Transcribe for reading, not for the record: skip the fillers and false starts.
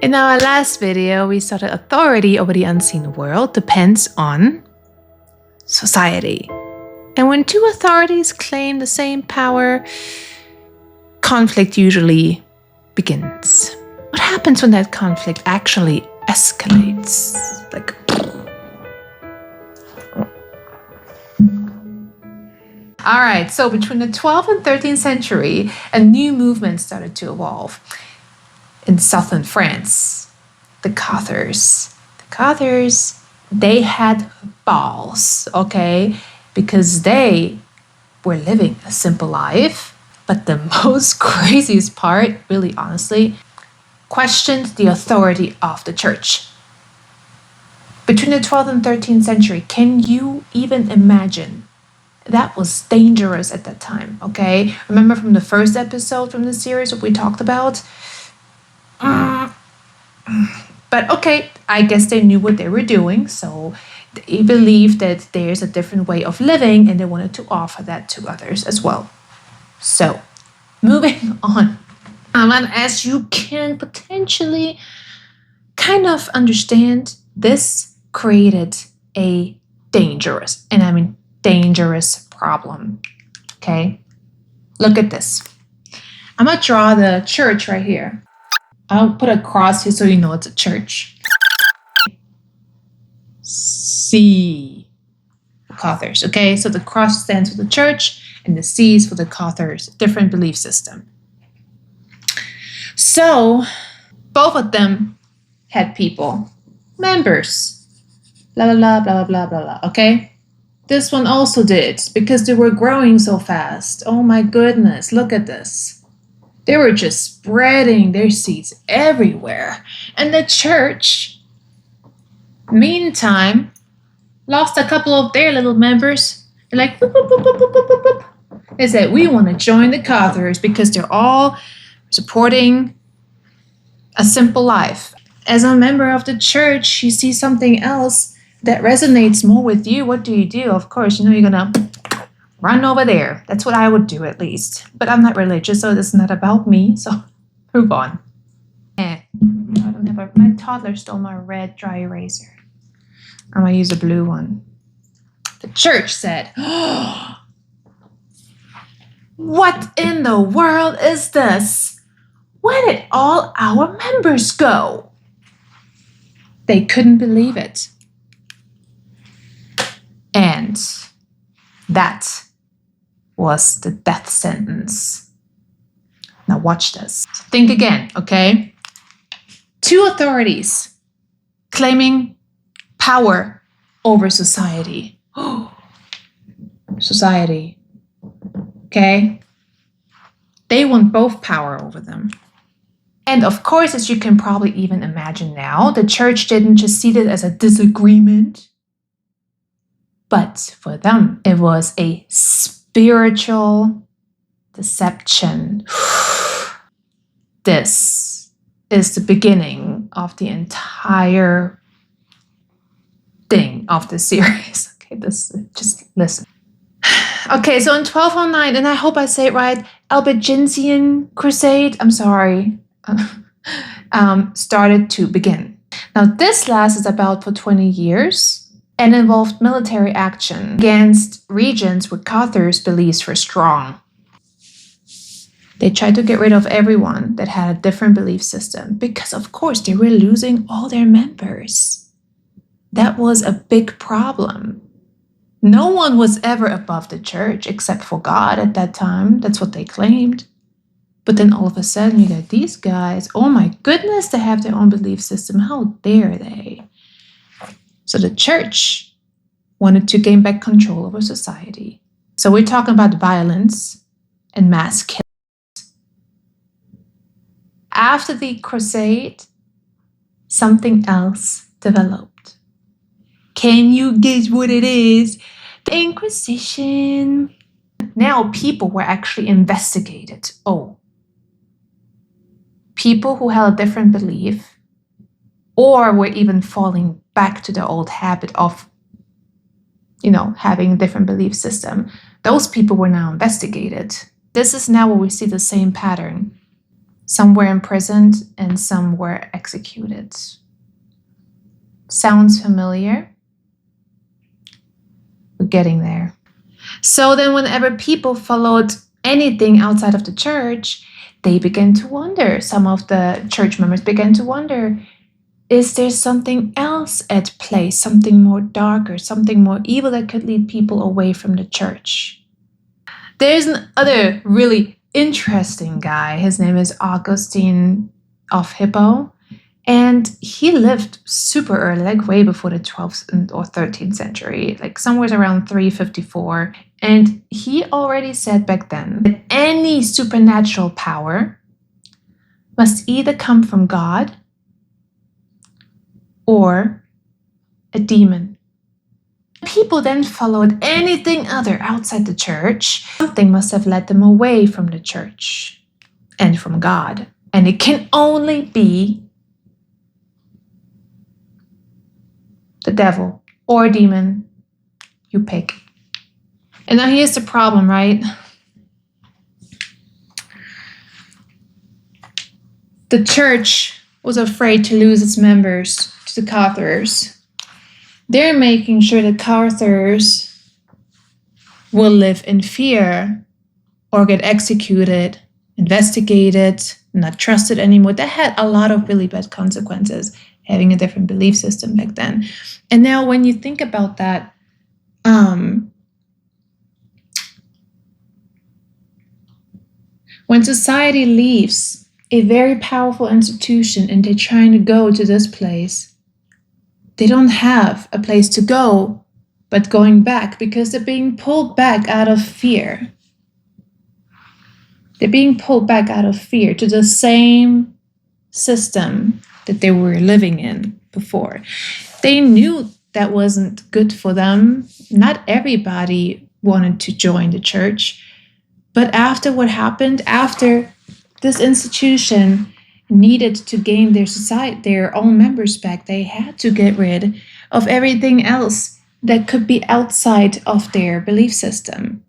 In our last video, we saw that authority over the unseen world depends on society. And when two authorities claim the same power, conflict usually begins. What happens when that conflict actually escalates? Alright, so between the 12th and 13th century, a new movement started to evolve in southern France. The Cathars. The Cathars, they had balls, okay? Because they were living a simple life. But the most craziest part, really honestly, questioned the authority of the church. Between the 12th and 13th century, can you even imagine? That was dangerous at that time, okay? Remember from the first episode from the series what we talked about? But okay, I guess they knew what they were doing, so they believed that there's a different way of living and they wanted to offer that to others as well. So, moving on. And as you can potentially kind of understand, this created a dangerous, and I mean dangerous problem. Okay? Look at this. I'm going to draw the church right here. I'll put a cross here so you know it's a church. C. Cathars. Okay? So the cross stands for the church and the C is for the Cathars. Different belief system. So, both of them had people. Members. Blah, blah, blah, blah, blah, blah, blah. Okay? This one also did, because they were growing so fast. Oh my goodness, look at this. They were just spreading their seeds everywhere. And the church, meantime, lost a couple of their little members. They're like, boop, boop, boop, boop, boop, boop, boop. They said, we want to join the Cathars because they're all supporting a simple life. As a member of the church, you see something else that resonates more with you. What do? Of course, you're going to run over there. That's what I would do at least. But I'm not religious, so it's not about me. So move on. I don't have my toddler stole my red dry eraser. I'm going to use a blue one. The church said, oh, what in the world is this? Where did all our members go? They couldn't believe it. And that was the death sentence. Now watch this. Think again, okay? Two authorities claiming power over society. Society. Okay? They want both power over them. And of course, as you can probably even imagine now, the church didn't just see it as a disagreement. But for them, it was a spiritual deception. This is the beginning of the entire thing of the series. Okay, just listen. Okay, so in 1209, and I hope I say it right, Albigensian Crusade, I'm sorry, started to begin. Now, this lasted about for 20 years. And involved military action against regions where Cathars' beliefs were strong. They tried to get rid of everyone that had a different belief system because, of course, they were losing all their members. That was a big problem. No one was ever above the church except for God at that time. That's what they claimed. But then all of a sudden you got these guys. Oh my goodness, they have their own belief system. How dare they? So the church wanted to gain back control over society. So we're talking about violence and mass killings. After the crusade, something else developed. Can you guess what it is? The Inquisition. Now people were actually investigated. Oh. People who held a different belief or were even falling back to the old habit of, having a different belief system. Those people were now investigated. This is now where we see the same pattern. Some were imprisoned and some were executed. Sounds familiar? We're getting there. So then whenever people followed anything outside of the church, they began to wonder, some of the church members began to wonder, is there something else at play, something more darker, something more evil that could lead people away from the church? There's another really interesting guy. His name is Augustine of Hippo. And he lived super early, like way before the 12th or 13th century, like somewhere around 354. And he already said back then that any supernatural power must either come from God or a demon. People then followed anything other outside the church. Something must have led them away from the church and from God. And it can only be the devil or a demon, you pick. And now here's the problem, right? The church was afraid to lose its members to the Cathars. They're making sure the Cathars will live in fear or get executed, investigated, not trusted anymore. That had a lot of really bad consequences, having a different belief system back then. And now when you think about that, when society leaves a very powerful institution and they're trying to go to this place, they don't have a place to go but going back, because they're being pulled back out of fear. They're being pulled back out of fear to the same system that they were living in before. They knew that wasn't good for them. Not everybody wanted to join the church. But after what happened, after this institution needed to gain their own members back, they had to get rid of everything else that could be outside of their belief system.